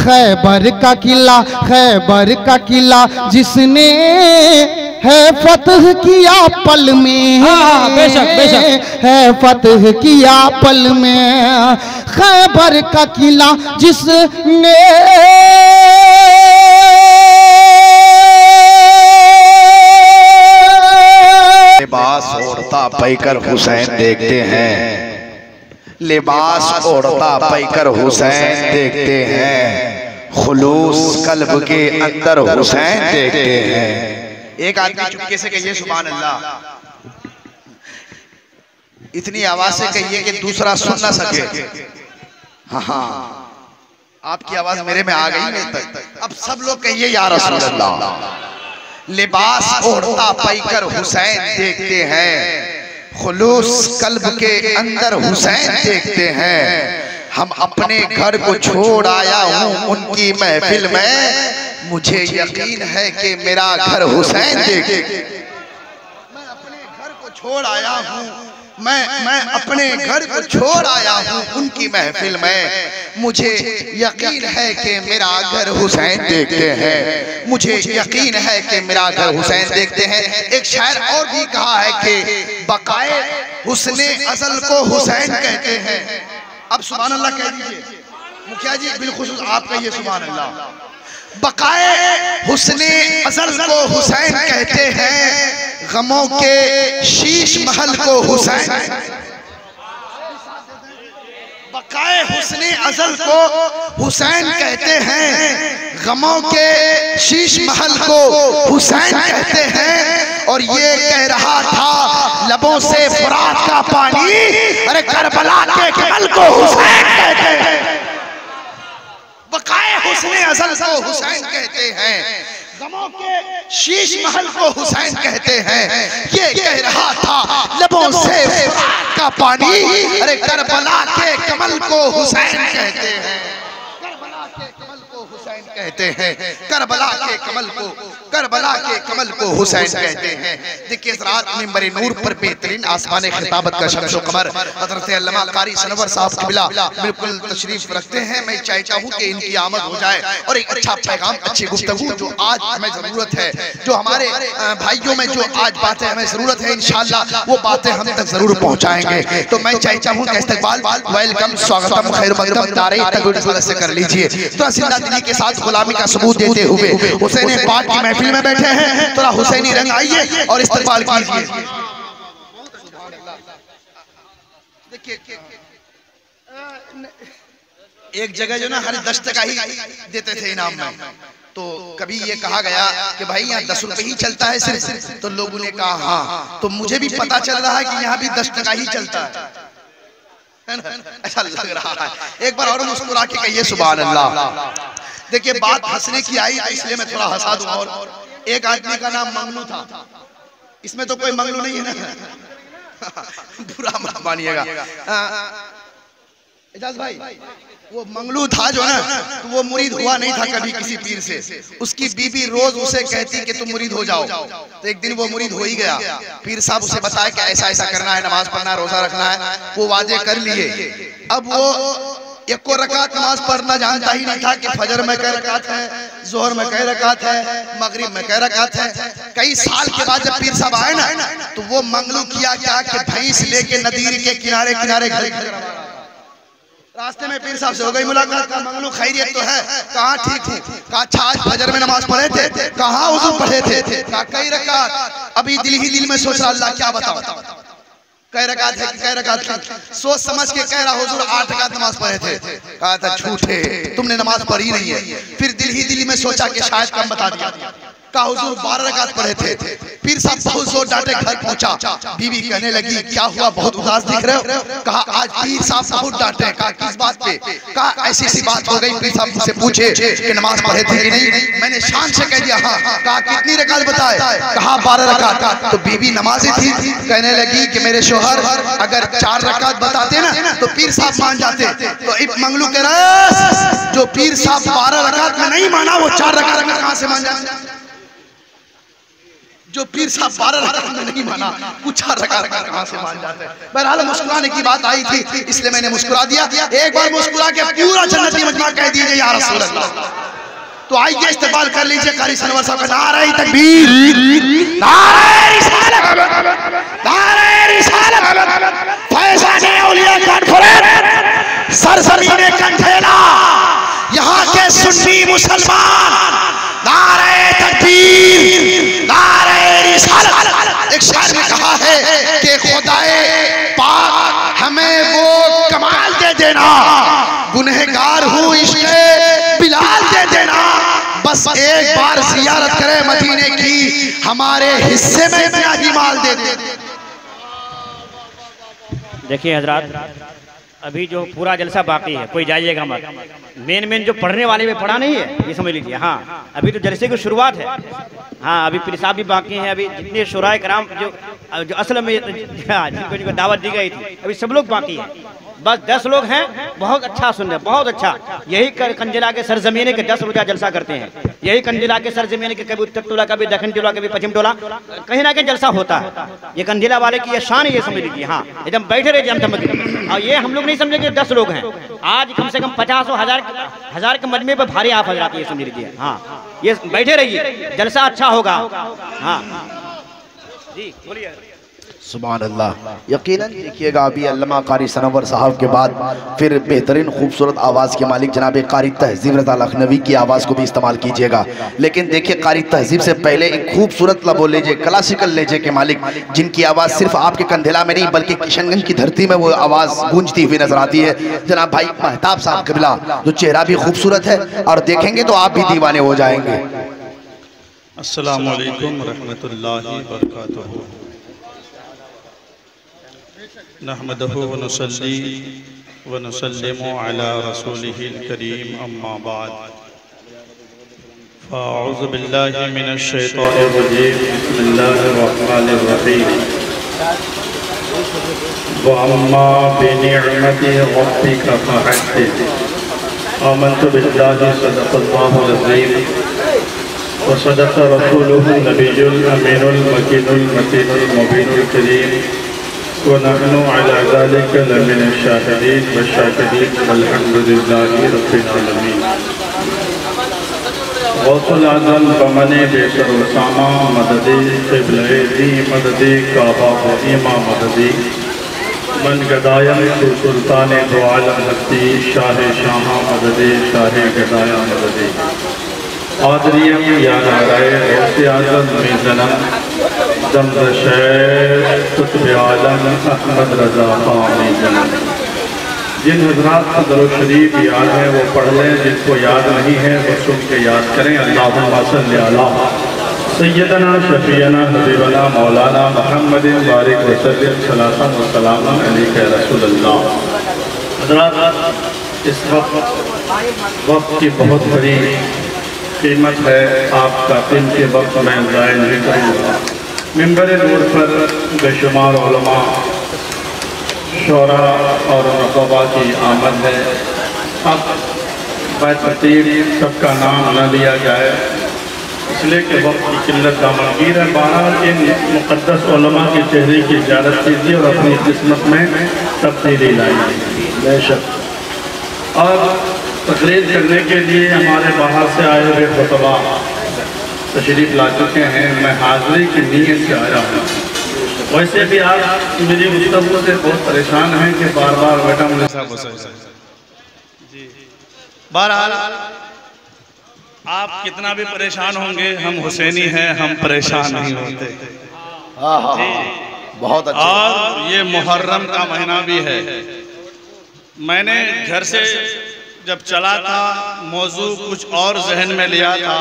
खैबर का किला, खैबर का किला जिसने है फतह किया पल में, बेशक बेशक है फतह किया पल में। खैबर का किला जिसने लिबास ओढ़ता पैकर हुसैन देखते हैं, लिबास ओढ़ता पैकर हुसैन देखते हैं, खुलूस कल्ब के अंदर हुसैन देखते हैं। एक आदमी चुपके से कहिए सुभान अल्लाह, इतनी आवाज से कहिए कि दूसरा सुन ना सके। हाँ, आपकी आवाज मेरे में आ गई नहीं तक। अब सब लोग कहिए या रसूल अल्लाह। लिबास ओढ़ता पैकर हुसैन देखते हैं, खुलूस कल्ब के अंदर हुसैन देखते हैं। हम अपने घर को छोड़ आया हूँ उनकी महफिल में, मुझे यकीन है कि मेरा घर हुसैन देखे। मैं अपने घर को छोड़ आया हूँ, मैं अपने घर को छोड़ आया हूँ उनकी महफिल में, मुझे यकीन है कि मेरा घर हुसैन देखते हैं, मुझे यकीन है कि मेरा घर हुसैन देखते हैं। एक शायर और भी कहा है कि बकाए हुस्ने अज़ल को हुसैन कहते हैं। अब सुभान अल्लाह कह दीजिए मुखिया जी, बिलखुसूस आप कहिए सुभान अल्लाह। बकाए हुस्ने अज़ल को हुसैन कहते हैं, गमों के शीश महल को हुसैन। बकाए हुस्ने अज़ल को हुसैन कहते हैं, गमों के शीश महल को हुसैन कहते हैं। और ये कह रहा था लबों से फुरात का पानी, अरे करबला के कमल को हुसैन कहते हैं। बकाए हुस्ने अज़ल को हुसैन कहते हैं, गमों के शीश महल को हुसैन कहते हैं। ये कह रहा था लबों से फुरात का पानी, अरे करबला के कमल को हुसैन कहते हैं। करबला के कमल को हुसैन कहते हैं, करबला के कमल को, करबला के कमल को हुसैन कहते हैं। देखिए इस रात मिंबर नूर पर बेहतरीन आसमान खिताबत का शम्स कमर हज़रत अल्लामा कारी सनवर साहब क़िबला बिल्कुल तशरीफ रखते हैं। मैं चाहता हूँ कि इनकी आमद हो जाए और एक अच्छा पैगाम, अच्छी गुफ्तगू जो आज हमें ज़रूरत है, जो हमारे भाइयों में जो आज बातें हमें ज़रूरत है, इंशाअल्लाह वो बातें हम तक ज़रूर पहुँचाएंगे। तो मैं चाहता हूँ कि इस्तकबाल, वेलकम, स्वागतम, खैर मक़दम नारे तकबीर से कर लीजिए। तो जिंदा दिली के साथ गुलामी का सबूत देते हुए हुसैन पाक की महफिल में बैठे हैं, थोड़ा हुसैनी रंग आइए और इस्तकबाल कीजिए। देखिए एक जगह जो ना हर 10 टका ही देते थे इनाम में, तो कभी ये कहा गया कि भाई यहाँ 10 रुपए ही चलता है सिर्फ, तो लोगों ने कहा हाँ, तो मुझे भी पता चल रहा है कि यहाँ भी 10 टका ही चलता है, ऐसा लग रहा है। एक बार और मुस्कुरा के कहिए सुभान अल्लाह। देखिए बात हंसने की आई तो इसलिए मैं थोड़ा हंसा दूं। और एक आदमी का नाम मंगलू था, इसमें तो कोई मंगलू नहीं है ना, बुरा मत मानिएगा एजाज भाई। वो मंगलू था जो ना, तो वो मुरीद हुआ नहीं था कभी किसी पीर से। उसकी बीबी रोज उसे कहती कि तुम मुरीद हो जाओ, तो एक दिन वो मुरीद हो ही गया। पीर साहब उसे बताया कि ऐसा ऐसा करना है, नमाज पढ़ना है, रोजा रखना है, वो वादे कर लिए। अब वो एक को रकात नमाज पढ़ना जानता ही नहीं था कि फजर में कै रकात है, जोहर में कै रकात है, मगरिब में कै रकात है। कई साल के बाद जब पीर साहब आए ना, तो वो मंगलू किया क्या कि भैंस लेके नदीर के किनारे किनारे घर, रास्ते में पीर साहब से हो गई मुलाकात। का मंगलू खैरियत तो है? कहाँ ठीक हूँ। कहा अच्छा आज फजर में नमाज पढ़े थे? कहाँ हुजूर पढ़े थे? कहा कई रकात। अभी दिल ही दिल में सोच रहा अल्लाह क्या बताओ कै रकात है कि कै रकात थी। सोच समझ के कह रहा हुजूर 8 रकात नमाज पढ़े थे। कहा था झूठे, तुमने नमाज पढ़ी नहीं है। फिर दिल ही दिल में सोचा कि शायद कम बता दिया। कहा हुजूर 12 रकात पढ़े थे। पीर साहब बहुत जोर डांटे, घर पहुंचा। बीवी कहने लगी क्या हुआ, बहुत उदास दिख रहे हो। कहा आज पीर साहब बहुत डांटे। कहा किस बात पे? कहा ऐसी सी बात हो गई, पीर साहब मुझसे पूछे कि नमाज पढ़े थे कि नहीं। मैंने शान से कह दिया हाँ। कहा कितनी रकात बताए? कहा 12 रकात। तो बीवी नमाज़ी थी, कहने लगी कि मेरे शोहर अगर 4 रकात बताते ना तो पीर साहब मान जाते। तो इब मंगलू कह रहा जो पीर साहब 12 रकात में नहीं माना, वो 4 रकात में कहां से मान जाते? जो पीर साहब 12 रकात में नहीं माना, वो 4 रकात कहां से मान जाते हैं। बहरहाल मुस्कुराने की बात आई थी, इसलिए मैंने मुस्कुरा दिया। एक बार मुस्कुरा के पूरा जन्नती मजमा कह दीजिए या रसूल अल्लाह। तो आइए इस्तेमाल कर लीजिए कारी सनवर साहब का नारे तकबीर, नारे रिसालत, नारे रिसालत, फैज़ाने औलिया कॉन्फ्रेंस, सरज़मीने कंठेला, यहाँ के सुन्नी मुसलमान, नारे तकबीर, नारे रिसालत। एक शायर ने कहा है कि खुदाए पाक हमें वो कमाल दे देना, गुनहगार हूँ इश्क़े बिलाल दे देना, बस एक बार ज़ियारत करे मदीने की, हमारे हिस्से में इतना ही माल दे दे। देखिए हजरात, अभी जो पूरा जलसा बाकी है, कोई जाइएगा मत। मेन जो पढ़ने वाले में पढ़ा नहीं है, ये समझ लीजिए। हाँ, अभी तो जलसे की शुरुआत है। हाँ, अभी पीर साहब भी बाकी हैं, अभी जितने शुराए कराम जो असल में जिनको दावत दी गई थी, अभी सब लोग बाकी हैं। बस 10 लोग हैं, बहुत अच्छा सुन रहे, बहुत अच्छा। यही कंजिला के सरजमीने के 10 रोजा जलसा करते हैं। यही कंजिला के सरजमीने के कभी उत्तर टोला, कभी दक्षिण टोला, कभी पश्चिम टोला, कहीं ना कहीं जलसा होता है। ये कंजिला वाले की ये शान है, ये समझ लीजिए। हाँ, एकदम बैठे रहे हम समझ लीजिए। और ये हम लोग नहीं समझे कि 10 लोग हैं, आज कम से कम 50 और हजार के मजमे पर भारी आप हजरात ये समझ लीजिए। हाँ, ये बैठे रहिए, जलसा अच्छा होगा। हाँ जी, बोलिए। सुभान अल्लाह। यकीनन देखिएगा अभी अल्लामा कारी सनवर साहब के बाद फिर बेहतरीन खूबसूरत आवाज़ के मालिक जनाब कारी तहजीब रज़ा लखनवी की आवाज़ को भी इस्तेमाल कीजिएगा। लेकिन देखिए कारी तहजीब से पहले एक खूबसूरत लबो लेजे, क्लासिकल लेजे के मालिक, जिनकी आवाज़ सिर्फ आपके कंधेला में नहीं बल्कि किशनगंज की धरती में वो आवाज़ गूंजती हुई नजर आती है। जनाब भाई महताब साहब कबिला, जो चेहरा भी खूबसूरत है और देखेंगे तो आप भी दीवाने हो जाएंगे। अस्सलामु अलैकुम रहमतुल्लाहि व बरकातुहू। नहमदहु व नुसल्ली व नुसल्लिमु अला रसूलिहिल करीम, अम्मा बाद। फ़अऊज़ु बिल्लाहि मिनश शैतानिर रजीम, बिस्मिल्लाहिर रहमानिर रहीम। व अम्मा बिनिअमति रब्बिका फहद्दिस। आमन्तु बिल्लाहि सदक़ल्लाहुल अज़ीम व सदक़ रसूलुहुन नबियुल अमीनुल मकीनुल मतीनुल मुबीनुल करीम व नहनु अला ज़ालिका लमिन शाहिदीन व शाकिरीन वल्हम्दुलिल्लाहि रब्बिल आलमीन। गौसुल आज़म बमने बेसरुल सामा मददी क़िबले दी मददी काबा व ईमा मददी मन गदायम तु सुल्तान दो आलम हस्ती शाह शामा मददी शाह गदाया मददी। आदरियम या नाराय गौसे आज़म में जन्म दमदशैर कुतुब आलम अहमद रज़ा खान में जन्म। जिन हज़रात को दरूद शरीफ याद है वो पढ़ लें, जिनको याद नहीं है वो सुन के याद करें। अल्लाहुम्मा सल्लि अला सय्यदना शफीअना हबीबना मौलाना मुहम्मदिन बारिक वसल्लिम सलातन व सलामन अलैका रसूलल्लाह। हज़रात, इस वक्त की बहुत बड़ी कीमत है, आपका कीमती वक्त मैं ज़ाया नहीं करूँगा। मिंबर नूर पर बेशुमार उलमा, शोरा और नक़बा की आमद है। अब बैतरतीब सबका नाम न लिया जाए, इसलिए कि वक्त की किल्लत दामनगीर है। बहरहाल इन मुक़द्दस उलमा के चेहरे की ज़ियारत कीजिए और अपनी किस्मत में तब्दीली लाइए बेशक। और तकरीर करने के लिए हमारे बाहर से आए हुए खुतबा तशरीफ़ ला चुके हैं। मैं हाज़िरी की नीयत से आया हूँ। वैसे भी आप मेरी गुफ्तगू से बहुत परेशान हैं कि बार बार बेटा मुझे जी। बहरहाल आप कितना भी परेशान होंगे, हम हुसैनी हैं, हम परेशान नहीं होते। बहुत अच्छा। और ये मुहर्रम का महीना भी है। मैंने घर से जब चला था मौजू कुछ और जहन में लिया था,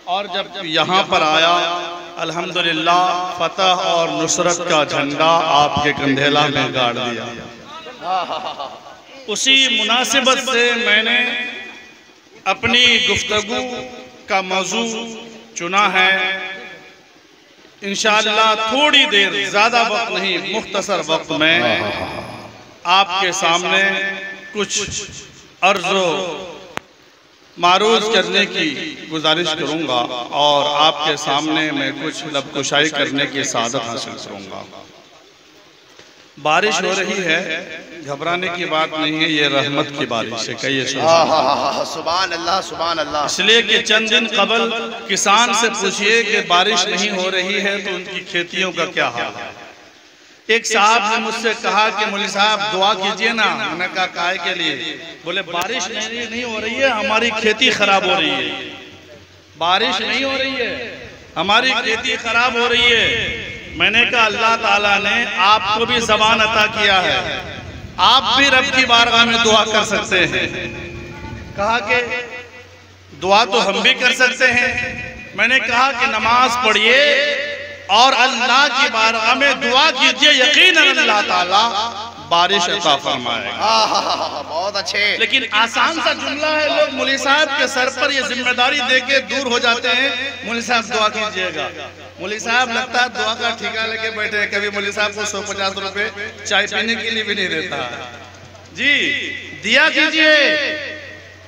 और जब यहाँ पर आया अल्हम्दुलिल्लाह फतह और नुसरत का झंडा आपके कंधेला में गाड़ दिया। उसी मुनासिबत से मैंने अपनी गुफ्तगू का मौजू चुना है। इंशाअल्लाह थोड़ी देर, ज़्यादा वक्त नहीं, मुख्तसर वक्त में आपके सामने कुछ अर्ज़ो मारूज करने की गुजारिश करूंगा और आपके सामने मैं कुछ लबकुशाई करने की सादत हासिल करूंगा। बारिश हो रही है, घबराने की बात नहीं है, ये रहमत की बारिश है। कहिए सुभान अल्लाह, सुभान अल्लाह। इसलिए कि चंद दिन कबल किसान से पूछिए कि बारिश नहीं हो रही है तो उनकी खेतियों का क्या हाल है। एक साहब ने मुझसे कहा कि मौलवी साहब दुआ कीजिए ना। मैंने कहा काहे के लिए? बोले बारिश नहीं हो रही है, हमारी खेती खराब हो रही है। बारिश नहीं हो रही है, हमारी खेती खराब हो रही है। मैंने कहा अल्लाह ताला ने आपको भी ज़बान अता किया है, आप भी रब की बारगाह में दुआ कर सकते हैं। कहा कि दुआ तो हम भी कर सकते हैं। मैंने कहा कि नमाज पढ़िए और अल्लाह की बारगाह में दुआ कीजिए, यकीनन अल्लाह ताला बारिश अता फरमाएगा। बहुत अच्छे। लेकिन आसान सा जुमला है, लोग मौलवी साहब के सर पर ये जिम्मेदारी देके दूर हो जाते हैं। मौलवी साहब दुआ कीजिएगा। मौलवी साहब लगता है दुआ का ठेका लेके बैठे हैं। कभी मौलवी साहब को 150 रुपए चाय पीने के लिए भी नहीं देता जी। दिया कीजिए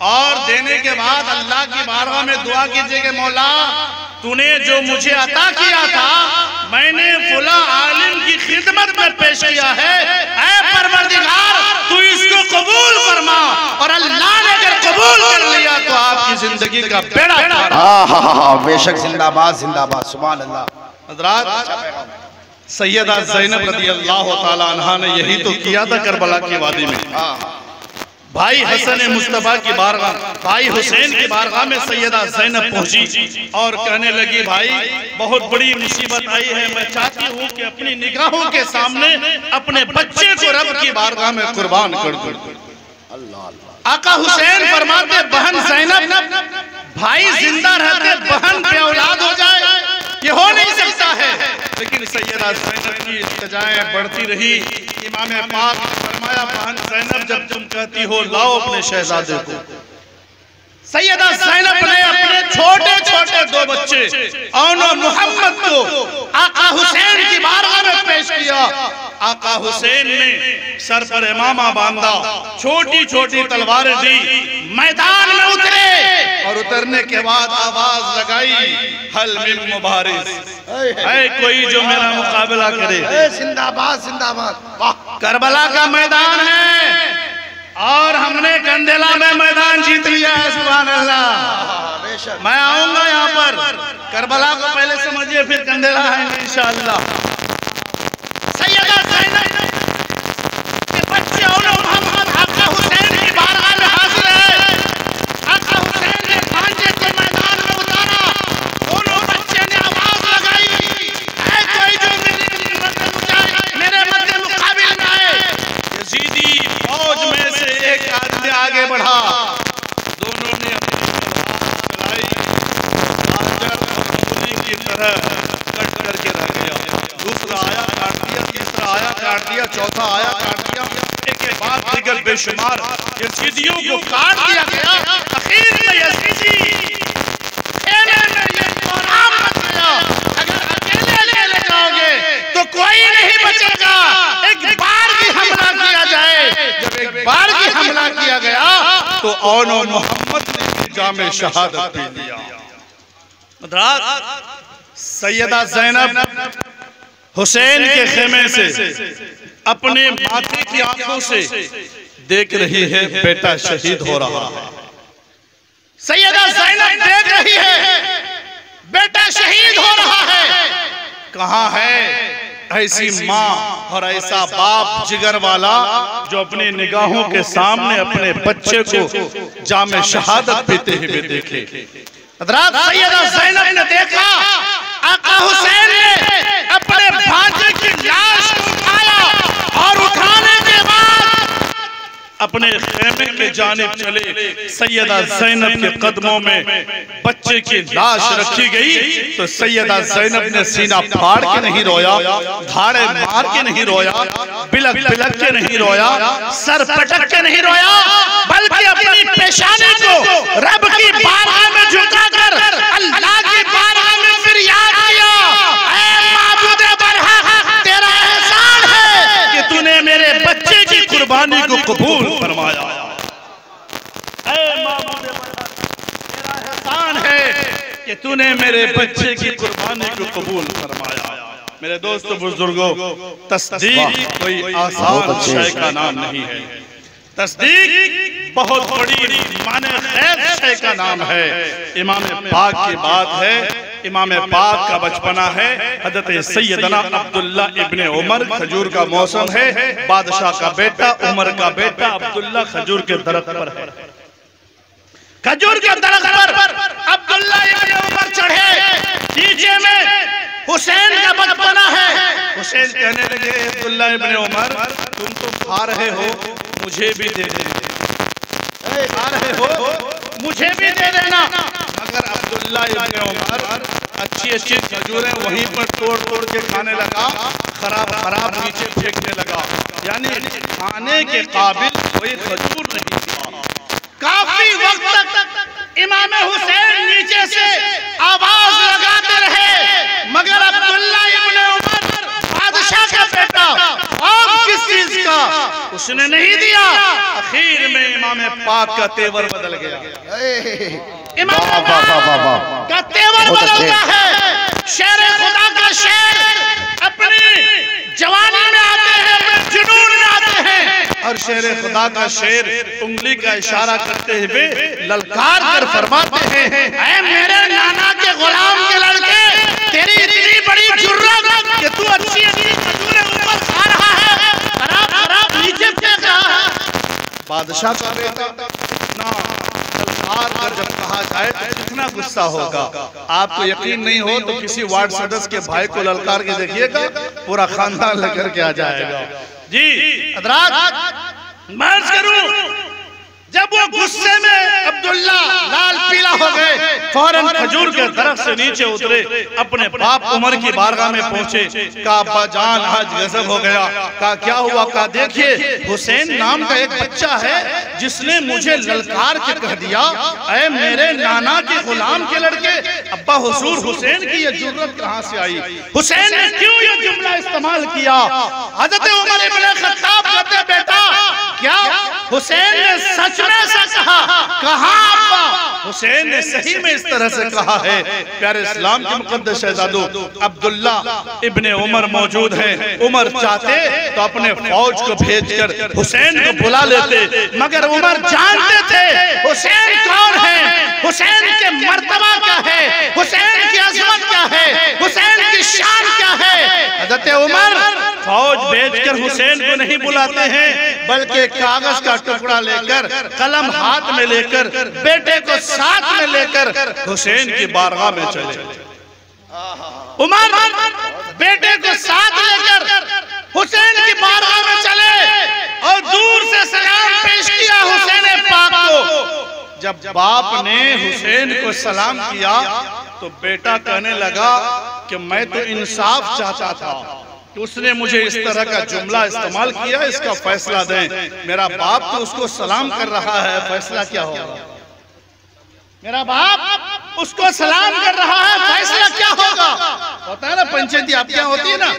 और देने के बाद अल्लाह की बारगाह में दुआ कीजिए कि मौला तूने जो मुझे अता किया था मैंने फुला आलिम की खिदमत में पेश किया है, ऐ परवरदिगार तू इसको कबूल फरमा। और अल्लाह ने अगर कबूल कर लिया तो आपकी जिंदगी का बेड़ा पार। बेशक, जिंदाबाद जिंदाबाद, सुभान अल्लाह। हज़रात, सैयदा ज़ैनब रज़ी अल्लाह ताला अन्हा ने यही तो किया था करबला की वादी में। भाई हसन मुस्तफा की बारगाह, भाई हुसैन की बारगाह में सैयदा ज़ैनब पहुंची और कहने लगी भाई बहुत बड़ी मुसीबत आई है, मैं चाहती हूँ कि अपनी निगाहों के सामने अपने बच्चे को रब की बारगाह में कुर्बान कर दूं। आका हुसैन फरमाते बहन ज़ैनब भाई जिंदा रहते बहन पे औलाद हो जाए ये हो नहीं सकता है। लेकिन सैयदा ज़ैनब की इल्तिजाएं बढ़ती रही। इमाम पाक ने फरमाया बहन ज़ैनब जब तुम कहती हो लाओ अपने शहजादे को। सैयदा ज़ैनब ने अपने छोटे छोटे 2 बच्चे और मोहम्मद को आका हुसैन की बारगाह में पेश किया। आका हुसैन ने सर पर इमामा बांधा, छोटी छोटी तलवारें दी, मैदान में उतरे और उतरने के बाद आवाज लगाई हल मिन मुबारिस, है कोई जो मेरा मुकाबला करे। जिंदाबाद जिंदाबाद। करबला का मैदान है और हमने कंदेला में मैदान जीत लिया है। सुभान अल्लाह। मैं आऊंगा यहाँ पर, करबला को पहले समझिए फिर कंदेला है इंशाअल्लाह। सैयदा ज़ैनब के बच्चे और मोहम्मद आका हुसैन की बारगाह में हाजिर है। आका हुसैन ने भांजे को मैदान में उतारा, दोनों बच्चे ने आवाज लगाई है कोई जो मेरे मध्य मुकाबिल में आए। यजीदी फौज में से एक आदमी आगे बढ़ा, दोनों ने अपनी चलाई की तरह कट करके रख दिया। दूसरा आया काट दिया, तीसरा आया काट दिया, चौथा आया काट दिया, एक के बाद दिगर बेशुमार यजीदियों को काट दिया गया। आखिर में यजीदी खेले में ये प्रोग्राम बच गया, अगर अकेले ले जाओगे तो कोई नहीं बचेगा। एक बार भी हमला किया जाए, जब एक बार भी हमला किया गया तो औनो मोहम्मद ने जामे शहादत पी लिया। सैयदा ज़ैनब हुसैन के खेमे से अपने माथे की आंखों से देख रही है बेटा शहीद हो रहा है। सैयदा ज़ैनब देख रही है बेटा शहीद हो रहा है। कहाँ है ऐसी माँ और ऐसा बाप जिगर वाला जो अपनी निगाहों के सामने अपने बच्चे को जामे शहादत पीते हुए देखे। सैयदा ज़ैनब ने देखा आका हुसैन ने अपने भांजे की लाश को उठाया और उठाने के बाद अपने खेमे के जानिब चले। सैयदा ज़ैनब के कदमों में बच्चे की लाश रखी गई तो सैयदा ज़ैनब ने सीना फाड़ के नहीं रोया, धाड़े मार के नहीं रोया, बिलक बिलक के नहीं रोया, सर पटक के नहीं रोया, बल्कि अपनी पेशानी को रब की बारगाह में झुकाकर अल्लाह की बारगाह में फरियाद किया, ऐ माबूदे बरहक तेरा एहसान है कि तूने मेरे बच्चे की कुर्बानी को कबूल फरमाया। ऐ माबूदे बरहक कि तूने मेरे बच्चे की कुर्बानी को कबूल फरमाया। मेरे दोस्तों बुजुर्गों, तस्दीक कोई आसान शय का नाम नहीं है। तस्दीक बहुत बड़ी माने खैर शय का नाम है। इमाम पाक की बात है, इमाम पाक का बचपना है। हजरत सैयदना अब्दुल्ला इब्ने उमर, खजूर का मौसम है, बादशाह का बेटा उमर का बेटा अब्दुल्ला खजूर के दरख्त पर है। खजूर के दरख्त पर अब्दुल्ला इब्ने उमर चढ़े, नीचे में हुसैन का बचपना है। हुसैन कहने लगे, अब्दुल्ला इब्ने उमर तुम तो खा रहे हो, मुझे भी दे देना, खा रहे हो मुझे भी दे देना। मगर अब्दुल्ला इब्ने उमर अच्छी अच्छी खजूरें वहीं पर तोड़ तोड़ के खाने लगा, खराब खराब नीचे फेंकने लगा, यानी खाने के काबिल कोई खजूर नहीं था। काफी वक्त तक इमाम हुसैन नीचे से आवाज लगाते रहे, मगर अब्दुल्ला इब्ने उमर बादशाह का बेटा और किस चीज का उसने नहीं दिया। आखिर में इमाम पाक का तेवर बदल गया। इमाम पाक का तेवर बदलता है। शेर खुदा का शेर अपनी जवानी में आते हैं, अपने जुनून में आते हैं, और शेर खुदा का शेर उंगली का इशारा करते हुए ललकार कर फरमाते हैं, ऐ मेरे नाना के गुलाम के लड़के, तेरी इतनी बड़ी जुर्रत कि तू अच्छी अच्छी खजूरें ऊपर खा रहा है, खराब खराब नीचे फेंक रहा है। बादशाह का बेटा ना ललकार कर जब कहा जाए तो कितना गुस्सा होगा। आपको यकीन नहीं हो तो किसी वार्ड सदस्य के भाई को ललकार के देखिएगा, पूरा खानदान लेकर के आ जाएगा। जी हज़रात, मर्ज करूं, जब वो गुस्से में अब्दुल्ला लाल पीला हो गए, फौरन खजूर के दरख्त से नीचे उतरे, अपने बाप उमर की बारगाह में पहुंचे। कहा अब्बा जान आज गजब हो गया। कहा क्या हुआ? कहा देखिए हुसैन नाम का एक बच्चा है जिसने मुझे ललकार के कह दिया, ऐ मेरे नाना के गुलाम के लड़के। अब्बा हुजूर हुसैन की ये जुर्रत कहां से आई? हुसैन ने क्यों ये जुमला इस्तेमाल किया? हजरत उमर इब्ने खत्ताब कहते बेटा क्या हुसैन ने सच में ऐसा कहा? कहा अब्बा, हुसैन ने सही में इस तरह से कहा है। प्यारे इस्लाम के मुकद्दस शहजादों, अब्दुल्ला इब्ने उमर मौजूद हैं। उमर चाहते तो अपने फौज को भेजकर हुसैन को बुला लेते, मगर उमर जानते थे हुसैन कौन है, हुसैन के मर्तबा क्या है, हुसैन की अजमत क्या है, हुसैन की शान क्या है। हजरत उमर फौज भेजकर हुसैन को नहीं बुलाते हैं, बल्कि कागज का टुकड़ा लेकर, कलम हाथ में लेकर, बेटे को साथ में लेकर हुसैन की बारगाह में चले। उमर बेटे को साथ लेकर हुसैन की बारगाह में चले और दूर से सलाम पेश किया हुसैन पाक को। जब बाप ने हुसैन को सलाम किया तो बेटा कहने लगा कि मैं तो इंसाफ चाहता था, उसने मुझे इस तरह का जुमला इस्तेमाल किया, इसका फैसला दें। मेरा बाप तो उसको सलाम कर रहा है, फैसला क्या होगा? मेरा बाप उसको सलाम कर रहा है, फैसला क्या होगा? होता है ना पंचायती आप क्या होती है ना,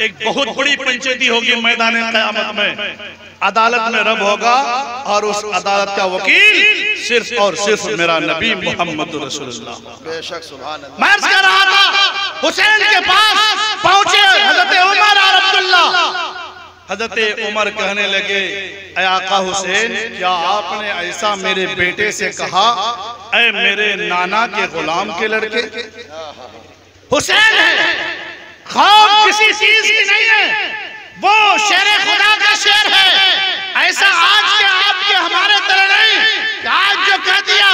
एक बहुत बड़ी पंचायती होगी मैदान क़यामत में, अदालत में रब होगा और उस अदालत का वकील सिर्फ और सिर्फ मेरा नबी मोहम्मद रसूलुल्लाह। बेशक सुभान अल्लाह। मैं अर्ज़ कर रहा था हुसैन के पास पहुंचे हजरत उमर और अब्दुल्ला। हजरत उमर कहने लगे, ऐ आका हुसैन, क्या आपने ऐसा मेरे बेटे से कहा, ऐ मेरे नाना के गुलाम के लड़के? हुसैन है, खौफ किसी चीज की नहीं है, वो शेर खुदा का शेर है। ऐसा आज के आपके हमारे तरह नहीं, आज जो कह दिया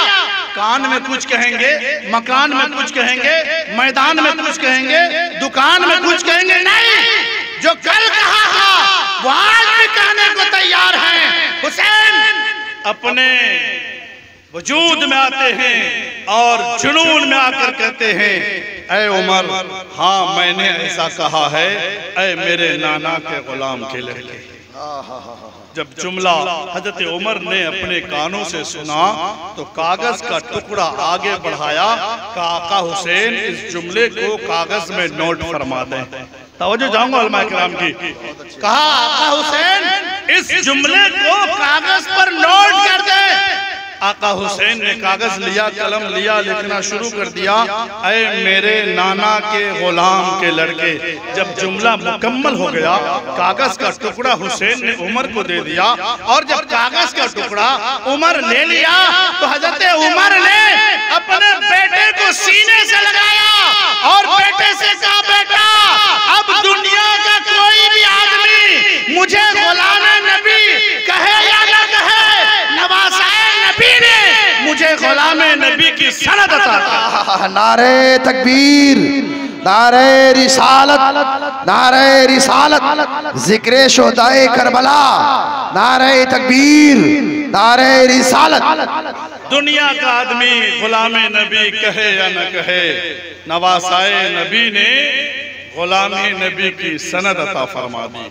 कान में कुछ कहेंगे, मकान में कुछ कहेंगे, मैदान में कुछ कहेंगे, दुकान में कुछ कहेंगे, नहीं, जो कल कहा था वो आज भी कहने को तैयार हैं। हुसैन अपने वजूद में आते हैं और जुनून में आकर कहते हैं, ऐ उमर, हाँ मैंने ऐसा कहा है, ऐ मेरे नाना के गुलाम के लड़के। जब जुमला हजरत उमर ने अपने कानों से सुना तो कागज का टुकड़ा आगे बढ़ाया, का आका हुसैन इस जुमले को कागज में नोट फरमा दें। तवज्जो चाहूंगा उलमा किराम की। कहा आका हुसैन इस जुमले को कागज पर नोट कर दे। आका हुसैन ने कागज लिया, कलम लिया, लिखना शुरू कर दिया। ऐ मेरे नाना के गुलाम के लड़के। जब जुमला मुकम्मल हो गया, कागज का टुकड़ा हुसैन ने उमर को दे दिया, और जब कागज का टुकड़ा उमर ले लिया तो हजरत उमर ने अपने बेटे को सीने से लगाया और बेटे से कहा, बेटा अब दुनिया का कोई भी आदमी मुझे गुलाम नबी कहे या न कहे, नवासाए नबी ने मुझे गुलाम नबी की सनद अता की। नारे तकबीर, नारे रिसालत, नारे रिसालत, जिक्रे शोहदाए करबला, नारे तकबीर, नारे रिसालत। दुनिया का आदमी गुलाम नबी कहे या न कहे, नवासाए नबी ने गुलामी नबी की सनद अता फरमा दी।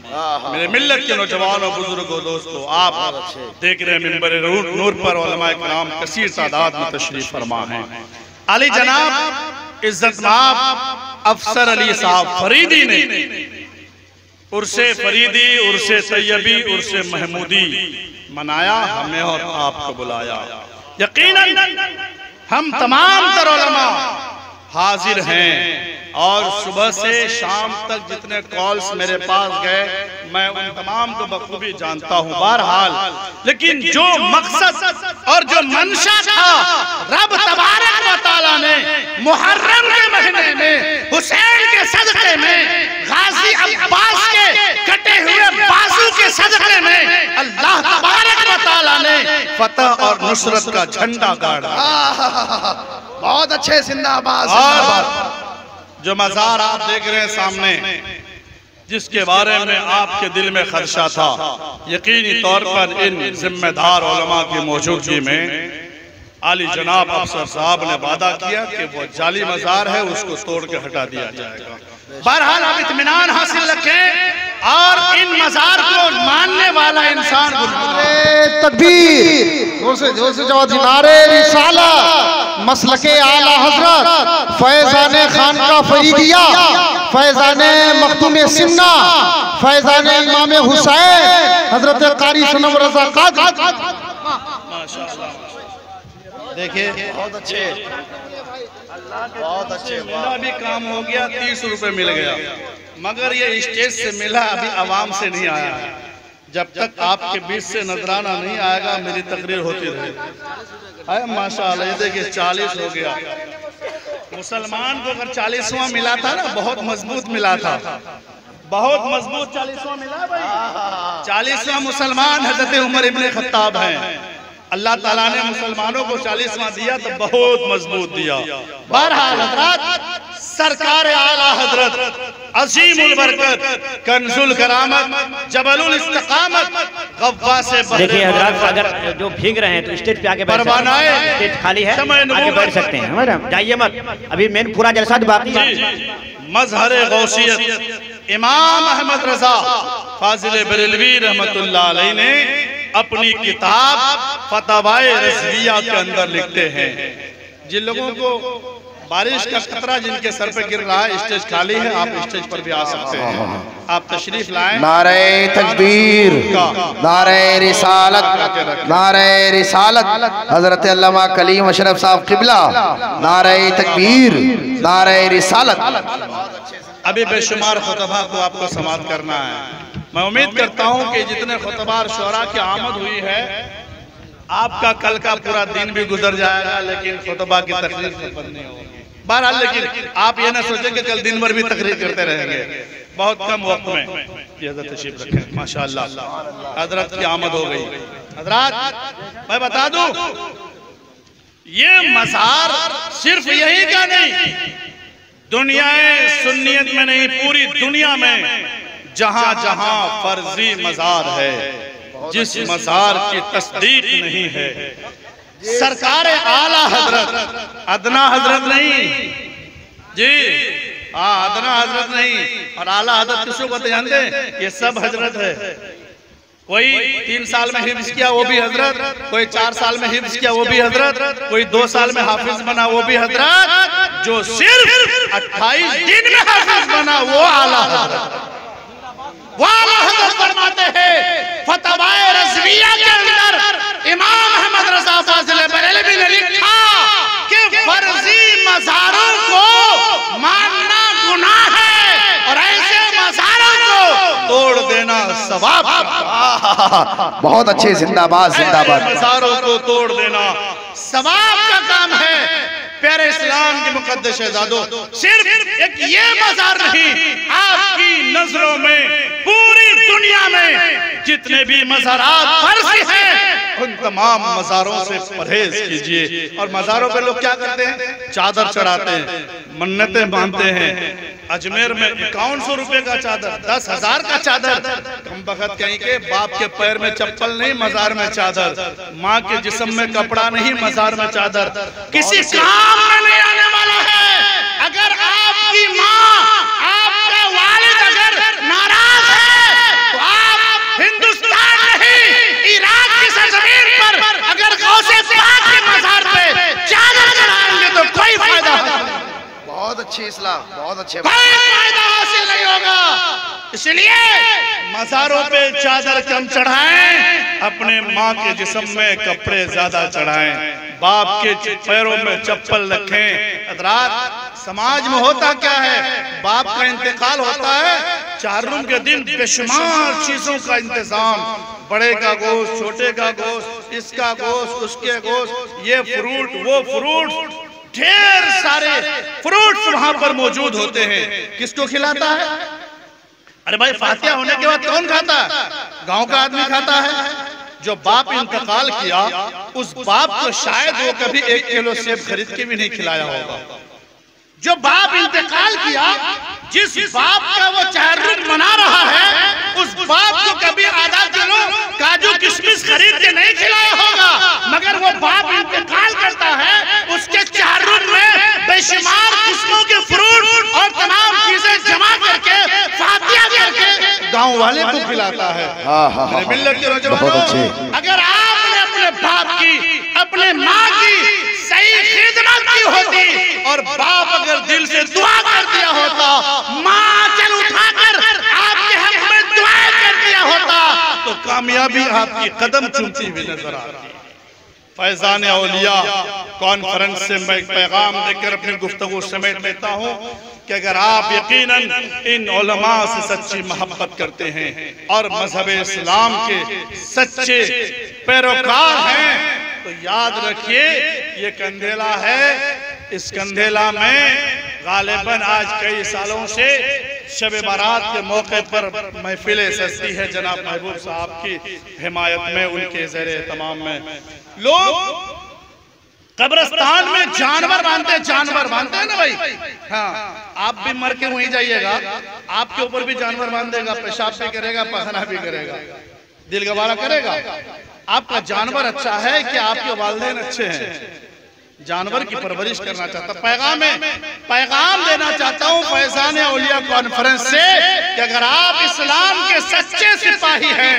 मेरे मिल्लत के नौजवानों, बुजुर्गों, दोस्तों, आप देख रहे हैं मिंबर नूर पर उलमाए किराम कसीर तादाद में तशरीफ फरमा है। अली जनाब इज्जत माब अफसर अली साहब फरीदी ने उर्से फरीदी, उर्से तैयबी, उर्से महमूदी मनाया, हमें और आपको बुलाया। यकीनन हम तमाम तर उलमा हाजिर हैं, और सुबह से शाम तक जितने कॉल्स मेरे पास गए मैं उन तमाम को बखूबी जानता हूँ। बहरहाल लेकिन जो मकसद और जो मंशा था, रब तबारक व तआला ने मुहर्रम के महीने में हुसैन के सदक़े में, गाजी अब्बास के कटे हुए बाजू के सदक़े में अल्लाह तबारक व तआला ने फतह और नुसरत का झंडा गाड़ा। बहुत अच्छे, जिंदाबाद। और जो मज़ार आप देख रहे हैं सामने, जिसके बारे में आपके दिल में खदशा था, यकीनी तौर पर इन जिम्मेदार उलमा की मौजूदगी में आली जनाब अफसर साहब ने वादा किया कि वो जाली मज़ार है उसको तोड़ के हटा दिया जाएगा। बहरहाल आप इत्मीनान हासिल रखें और इन मज़ार को मानने वाला इंसान तकबीर, जोर से जवाब, नारे रिसाला, मसलके आला हजरत फैजाने खान का फरीदिया, फैजाने मखदूम सिन्ना, फैजाने इमाम हुसैन हजरत कारी सनम रज़ा कादरी। देखिए बहुत अच्छे, बहुत अच्छे। मेरा भी काम हो गया, 30 रुपए मिल गया, मगर ये स्टेज से मिला, अभी आवाम से नहीं आया। जब तक आपके बीच से नजराना नहीं आएगा मेरी तकरीर होती रहेगी। माशाअल्लाह, ये देखिए 40 हो गया। मुसलमान को अगर 40वां मिला था ना, बहुत मजबूत मिला था, बहुत मजबूत 40वां मिला भाई। 40वां मुसलमान हजरत उमर इब्ने खत्ताब हैं। अल्लाह ताला ने मुसलमानों को 40वां दिया तो बहुत मजबूत दिया। बहरहाल हजरत सरकार आला हजरत अजीमुल बरकत, कंजुल करामत, जबलुल इस्तिकामत, गव्वा से देखिए हजरत, अगर जो भीग रहे हैं तो स्टेज पे आके बैठ सकते हैं, स्टेज खाली है, आके बैठ सकते हैं, जाइए मत, अभी मेन पूरा जलसा बाकी है। मजहर गौसियत इमाम अहमद रजा फाजिल बरेलवी रहमतुल्लाह अलैह ने अपनी किताब फतवाए रज़विया के अंदर लिखते हैं, जिन लोगों को बारिश का खतरा जिनके सर पे गिर रहा है, स्टेज खाली है, आप स्टेज पर भी आ सकते हैं, आप तशरीफ लाएं। नारे तकबीर, नारे रिसालत, नारे रिसालत, हजरत अल्लामा कलीम अशरफ साहब किबला, नारे तकबीर, नारे रिसालत। अभी बेशुमार खुतबा को आपको समाप्त करना है। मैं उम्मीद करता हूँ कि जितने खुतबार शुरा की आमद हुई है, आपका कल का पूरा दिन भी गुजर जाएगा, लेकिन खुतबा की तकरीर खत्म नहीं होगी। बहरहाल लेकिन आप ये ना सोचें कि कल दिन भर भी तकरीर करते रहेंगे, बहुत कम वक्त में ये हजरत तशरीफ रखें। माशाअल्लाह हजरत की आमद हो गई। हजरत मैं बता दूं, ये मज़ार सिर्फ यही का नहीं, दुनिया सुन्नियत में नहीं, पूरी दुनिया में जहां जहां फर्जी मज़ार है, जिस मज़ार की तस्दीक नहीं है, सरकार आला हजरत, अदना हजरत नहीं जी, हाँ अदना हजरत नहीं, और आला हजरत किसको कहते जानते? ये सब हजरत है। कोई 3 साल में हिफ्ज़ किया वो भी हजरत, कोई 4 साल में हिफ्ज़ किया वो भी हजरत, कोई 2 साल में हाफिज बना वो भी हजरत, जो सिर्फ 28 दिन में हाफिज बना वो आला हजरत। वाला हजरत फरमाते हैं फतवाए रज़विया के अंदर इमाम अहमद रज़ा फाज़िल बरेलवी ने लिखा कि फर्जी मज़ारों को मानना गुनाह है और ऐसे मज़ारों को तोड़ देना सवाब। बहुत अच्छे, जिंदाबाद जिंदाबाद। मज़ारों को तोड़ देना सवाब का काम है। प्यारे इस्लाम के मुकद्दस शहजादों, सिर्फ एक ये मज़ार नहीं, आपकी नजरों में पूरी दुनिया में जितने भी मज़ारात फर्जी हैं उन तमाम मज़ारों से परहेज कीजिए। और मज़ारों पे लोग क्या करते हैं? चादर चढ़ाते हैं, मन्नतें मानते हैं। अजमेर में 5100 रुपए का चादर, 10,000 का चादर। कम बखत कहीं के बाप के पैर में चप्पल नहीं, मजार में चादर। माँ के जिस्म में कपड़ा नहीं, मजार में चादर। किसी काम में नहीं आने वाला है। अगर आपकी माँ, आपका वालिद अगर नाराज है तो आप हिंदुस्तान नहीं, इराक की सरजमीन पर अगर गौसे पाक के मजार पे चादर चढ़ाएंगे तो कोई फायदा नहीं। बहुत अच्छी इस्लाम, बहुत अच्छे। कोई फायदा हासिल नहीं होगा। इसलिए मज़ारों पे चादर कम चढ़ाएं, अपने माँ के जिस्म में कपड़े ज्यादा चढ़ाएं, बाप के पैरों में चप्पल रखें। हज़रात, समाज में होता क्या है? बाप का इंतकाल होता है, चारूम के दिन बेशुमार चीजों का इंतजाम, बड़े का गोश्त, छोटे का गोश्त, इसका गोश्त, उसके गोश्त, ये फ्रूट, वो फ्रूट, ढेर सारे फ्रूट्स वहां पर मौजूद होते हैं। किसको खिलाता है? अरे भाई, फातिहा होने के बाद कौन खाता है? गांव का आदमी खाता है। जो बाप इंतकाल किया, उस बाप को शायद वो कभी 1 किलो सेब खरीद के भी नहीं खिलाया होगा। जो बाप इंतकाल किया, जिस बाप का वो चार्रुक मना रहा है, उस बाप को कभी आधा किलो काजू किशमिश खरीद के नहीं खिलाया होगा। मगर वो बाप इंतकाल करता है, उसके चार्रुक में बेशुमार किस्मों के फ्रूट और तमाम चीजें जमा करके फातिहा करके गांव वाले को खिलाता है। मिल्लत के नौजवानों, अगर आपने अपने बाप की, अपने माँ की सही खिदमत की होती और बाप अगर दिल से दुआ कर दिया होता, माँ चल उठाकर आपके हक में दुआ कर दिया होता, तो कामयाबी आपकी कदम चूमती हुई नजर आती। फैजान औलिया कॉन्फ्रेंस से मैं पैगाम देकर अपनी गुफ्तगू समेट लेता हूँ कि अगर आप यकीनन इन उलमा से सच्ची मोहब्बत करते हैं और मजहब इस्लाम के सच्चे पैरोकार हैं, तो याद रखिए ये कंधेला है। इस कंधेला में गालिबन आज कई सालों से शब बारात के मौके पर महफिल सजती है। जनाब महबूब साहब की हिमायत में, उनके ज़ेरे तमाम में लोग कब्रिस्तान में जानवर बांधते हैं ना भाई। हाँ, आप भी मर के वहीं जाइएगा, आपके ऊपर भी जानवर बांधेगा, पेशाब भी करेगा, पखना भी करेगा, दिल गवारा करेगा। आपका जानवर अच्छा है कि आपके वालिदैन अच्छे हैं? जानवर की परवरिश करना चाहता। पैगाम देना चाहता हूँ फैजान औलिया कॉन्फ्रेंस से कि अगर आप इस्लाम के सच्चे सिपाही हैं,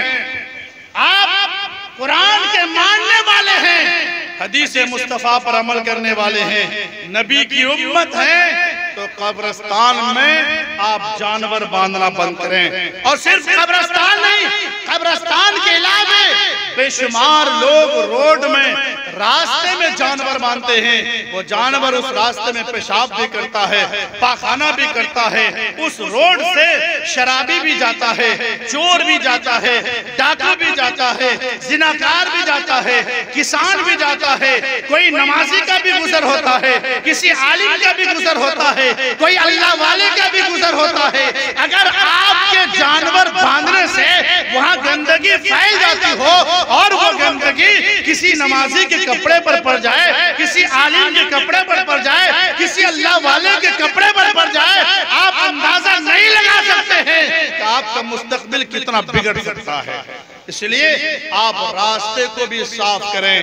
आप कुरान के मानने वाले हैं, हदीस मुस्तफा पर अमल करने वाले हैं, नबी की उम्मत हैं, तो कब्रिस्तान में आप जानवर बांधना बंद करें। और सिर्फ कब्रिस्तान नहीं, कब्रिस्तान के अलावा बेशुमार लोग रोड में, रास्ते में जानवर बांधते हैं। वो जानवर उस रास्ते में पेशाब भी करता है, पाखाना भी करता है। उस रोड से शराबी भी जाता है, चोर भी जाता है, डाकू भी जाता है, जिनाकार भी जाता है, किसान भी जाता है, कोई नमाजी का भी गुजर होता है, किसी आलिम का भी गुजर होता है, कोई अल्लाह वाले का भी गुजर होता है। अगर आपके जानवर बांधने से वहां गंदगी फैल जाती हो और वो गंदगी किसी नमाजी के कपड़े पर पड़ जाए, किसी आलिम के कपड़े पर पड़ जाए, किसी अल्लाह वाले के कपड़े पर पड़ जाए, आप अंदाजा नहीं लगा सकते हैं कि आपका मुस्तकबिल कितना बिगड़ सकता है। इसलिए आप रास्ते को भी साफ करें।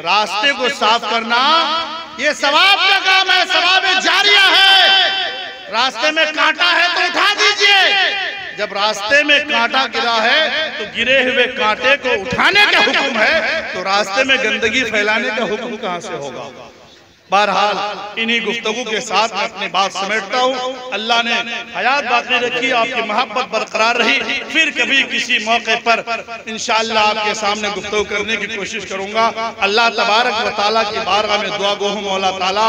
रास्ते को साफ करना ये सवाब का काम है, सवाब जारिया है। रास्ते में कांटा है तो उठा दीजिए। जब रास्ते में कांटा गिरा है तो गिरे हुए कांटे को उठाने का हुक्म है, तो रास्ते में गंदगी फैलाने का हुक्म कहां से होगा? बहरहाल इन्हीं गुफ्तगू के साथ मैं अपनी बात समेटता हूँ। अल्लाह ने हयात बाकी रखी, आपकी मोहब्बत बरकरार रही। फिर कभी किसी मौके पर इंशाअल्लाह आपके सामने गुफ्तगू करने की कोशिश करूंगा। अल्लाह तबारक व तआला की बारगाह में दुआ गो हूँ, मौला ताला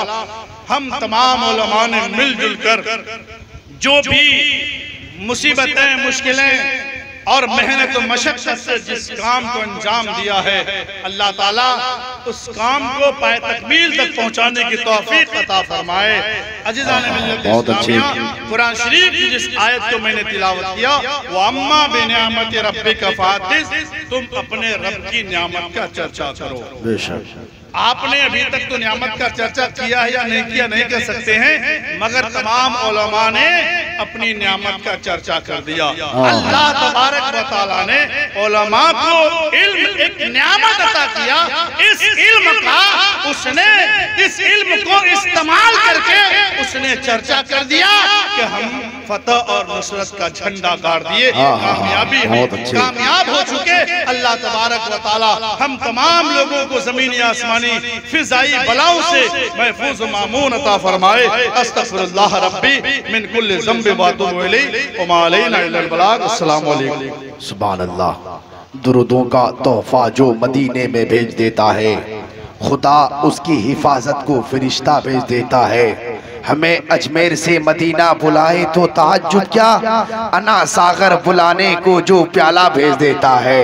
हम तमाम उलमा ने मिलजुल कर जो भी मुसीबतें, मुश्किलें और मेहनत और मशक्कत से जिस काम को अंजाम दिया है, अल्लाह ताला उस काम को पाए तकमील तक पहुंचाने की तौफीक अता फरमाए। अज़ीज़ान मिल्लत इस्लामिया, कुरान शरीफ की जिस आयत को मैंने तिलावत किया, वो अम्मा बिनियामत रब्बिका फहद्दिस, तुम अपने रब की नियामत का चर्चा करो। बेशक आपने अभी तक तो नियामत का चर्चा किया है या नहीं किया नहीं कर सकते हैं, मगर तमाम उलमा ने अपनी नियामत का चर्चा कर दिया। अल्लाह तबारक व तआला ने उलमा को इल्म एक नियामत अता किया। इस इल्म का उसने, इस इल्म को इस्तेमाल करके उसने चर्चा कर दिया कि हम फतह और नुसरत का झंडा गाड़ दिए, कामयाबी कामयाब हो चुके। अल्लाह तबारक व तआला हम तमाम लोगों को ज़मीनी आसमानी फिजाई बलाओं से महफूज मामून अता फरमाए। अस्तगफिरुल्लाह रब्बी मिन कुल्लि ज़ंबि व अतूबु इलैहि व मा अलैना इल्लल बलाग। अस्सलामु अलैकुम। सुभान अल्लाह। दुरूदों का तोहफा जो मदीने में भेज देता है, खुदा उसकी हिफाजत को फरिश्ता भेज देता है। हमें अजमेर से मदीना बुलाए तो ताज्जुब क्या, अना सागर बुलाने को जो प्याला भेज देता है।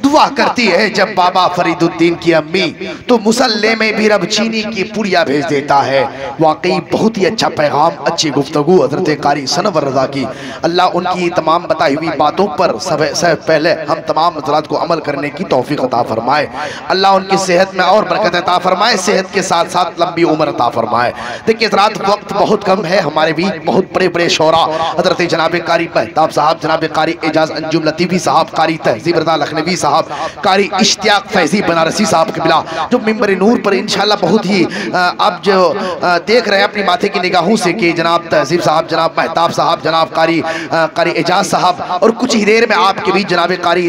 दुआ करती है जब बाबा फरीदुद्दीन की अम्मी, तो मुसल्ले में भी रब चीनी की पुड़िया भेज देता है। वाकई बहुत ही अच्छा पैगाम, अच्छी गुफ्तगू हज़रत कारी सनवर रज़ा की। अल्लाह उनकी तमाम बताई हुई बातों पर सबसे पहले हम तमाम हज़रात को अमल करने की तौफीक अता फरमाए। अल्लाह उनकी सेहत में और बरकत अता फरमाए, सेहत के साथ साथ लंबी उम्र अता फरमाए। देखिए हज़रात, वक्त बहुत कम है, हमारे भी बहुत बड़े बड़े शोरा हज़रत जनाब कारी महताब साहब, जनाब कारी एजाज अंजुम लतीफ़ी साहब, कारी तहज़ीब रज़ा लखनवी साहब, कारी इश्तियाक फैज़ी बनारसी साहब किबला, जो मिंबर नूर पर इंशाल्लाह बहुत ही आप जो देख रहे हैं अपनी माथे की निगाहों से कि जनाब तहज़ीब साहब, जनाब महताब साहब, जनाब कारी एजाज साहब, और कुछ ही देर में आपके भी जनाब कारी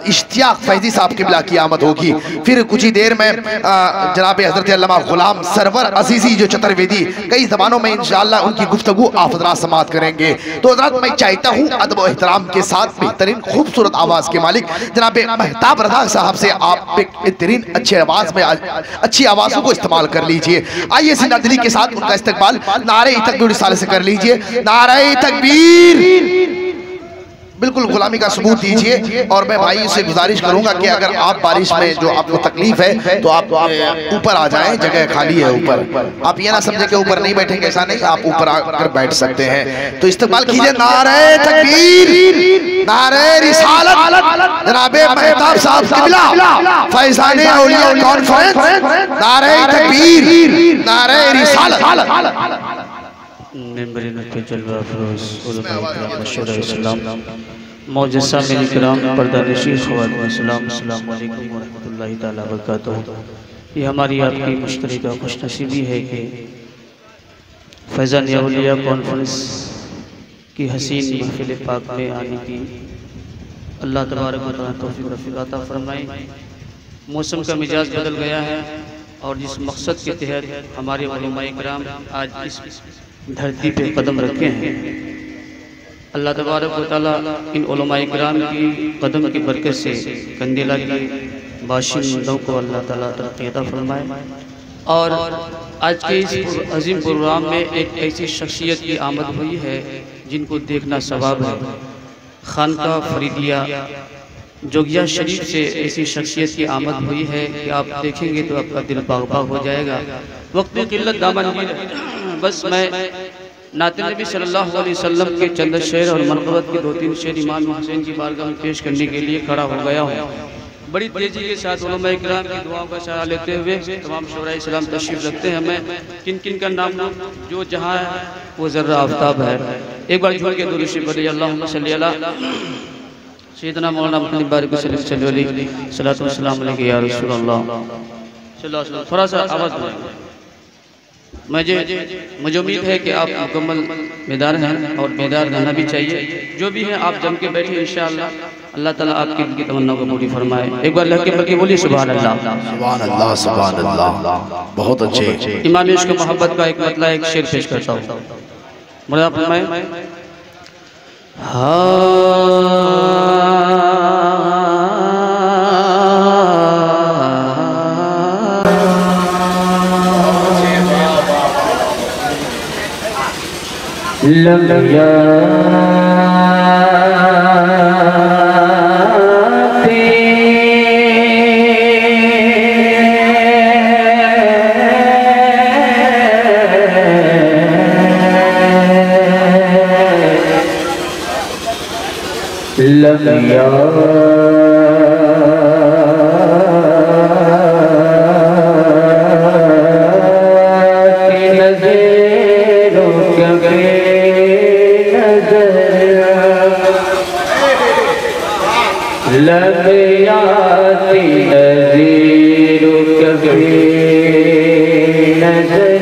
इश्तियाक फैज़ी साहब किबला की आमद होगी। फिर कुछ ही देर में जनाब हज़रत अल्लामा गुलाम सरवर अजीज़ी जो चतुर्वेदी, कई ज़बानों में इंशाअल्लाह उनकी गुफ्तगू आप हज़रात समाअत करेंगे। तो हज़रात मैं चाहता हूँ अदब और एहतराम के साथ बेहतरीन खूबसूरत आवाज़ के मालिक जनाब महताब रज़ा साहब से आप बेहतरीन अच्छे आवाज़ में अच्छी आवाज़ों को इस्तेमाल कर लीजिए। आइए सिंदा दिली के साथ उनका इस्तकबाल नारे तकबीर रिसाले से कर लीजिए। नारे तकबीर, बिल्कुल गुलामी का सबूत दीजिए। और मैं भाई से गुजारिश करूंगा कि अगर आप बारिश में जो आपको तकलीफ है तो आप ऊपर आ जाएं, जगह खाली है ऊपर। आप ये ना समझे कि ऊपर नहीं बैठेंगे, ऐसा नहीं, आप ऊपर आकर बैठ सकते हैं। तो इस्तेमाल कीजिए नारे तकबीर, नारे रिसालत, जनाबे महताब साहब किबला फैज़ाने औलिया कॉन्फ्रेंस, नारे तकबीर, नारे रिसालत। मौजसा मेरे किराम पर्दानशीं ख़वातीन सलाम, अस्सलामु अलैकुम व रहमतुल्लाहि तआला व बरकातुहू। ये हमारी आपकी मुश्तरका खुशनसीबी है कि फैज़ान औलिया कॉन्फ्रेंस की हसीन महफ़िल पाक में आने की अल्लाह तबारक व तआला तौफ़ीक़ रफ़ीक़ अता फ़रमाए। मौसम का मिजाज बदल गया है और जिस मकसद के तहत हमारे उलमाए किराम आज इस धरती पे कदम रखे हैं, अल्लाह तबारक व तआला इन उलमाए किराम की कदम की बरकत से कंदीला के बाशिंदों को अल्लाह ताला तरक्की अता फरमाए। और आज के इस अजीम प्रोग्राम में एक ऐसी शख्सियत की आमद हुई है जिनको देखना सवाब है। खानका फरीदिया जोगिया शरीफ से ऐसी शख्सियत की आमद हुई है कि आप देखेंगे तो आपका दिल बाग बाग हो जाएगा। वक्त की किल्लत दामनगीर, बस मैं नाते नबी सल्लल्लाहु अलैहि वसल्लम के चंद शेर और मनक़बत के 2-3 शेर इमाम हुसैन की बारगाह में पेश करने के लिए खड़ा हो गया हूँ। बड़ी तेज़ी के साथ उलमाए किराम की दुआओं का सहारा लेते हुए तमाम शोराए इस्लाम तशरीफ़ रखते हैं। मैं किन किन का नाम जो जहाँ है वो ज़र्रा आफ्ताब है। एक बार झूठ के दुरूद शरीफ पढ़िए, अल्लाहुम्मा सल्ली अला सय्यदना मौलाना मुहम्मद बारिक सल्लल्लाहु अलैहि सल्लतु वस्सलाम अलैहि या रसूल अल्लाह। थोड़ा सा आवाज़ मुझे उम्मीद है कि आप मुकम्मल बेदार हैं और बेदार रहना भी चाहिए। जो भी है आप जम के बैठे इंशाअल्लाह। अल्लाह ताला आपकी दिल की तमन्ना को पूरी फरमाए। एक बार लहके पल के बोलिए सुभान अल्लाह। सुभान अल्लाह, सुभान अल्लाह। बहुत अच्छे। इमाम इश्क मोहब्बत का एक मतला एक शेर पेश करता हूँ, मुझे फरमाए। लम्या लम्या लम्याती नज़ीर कभी नज़र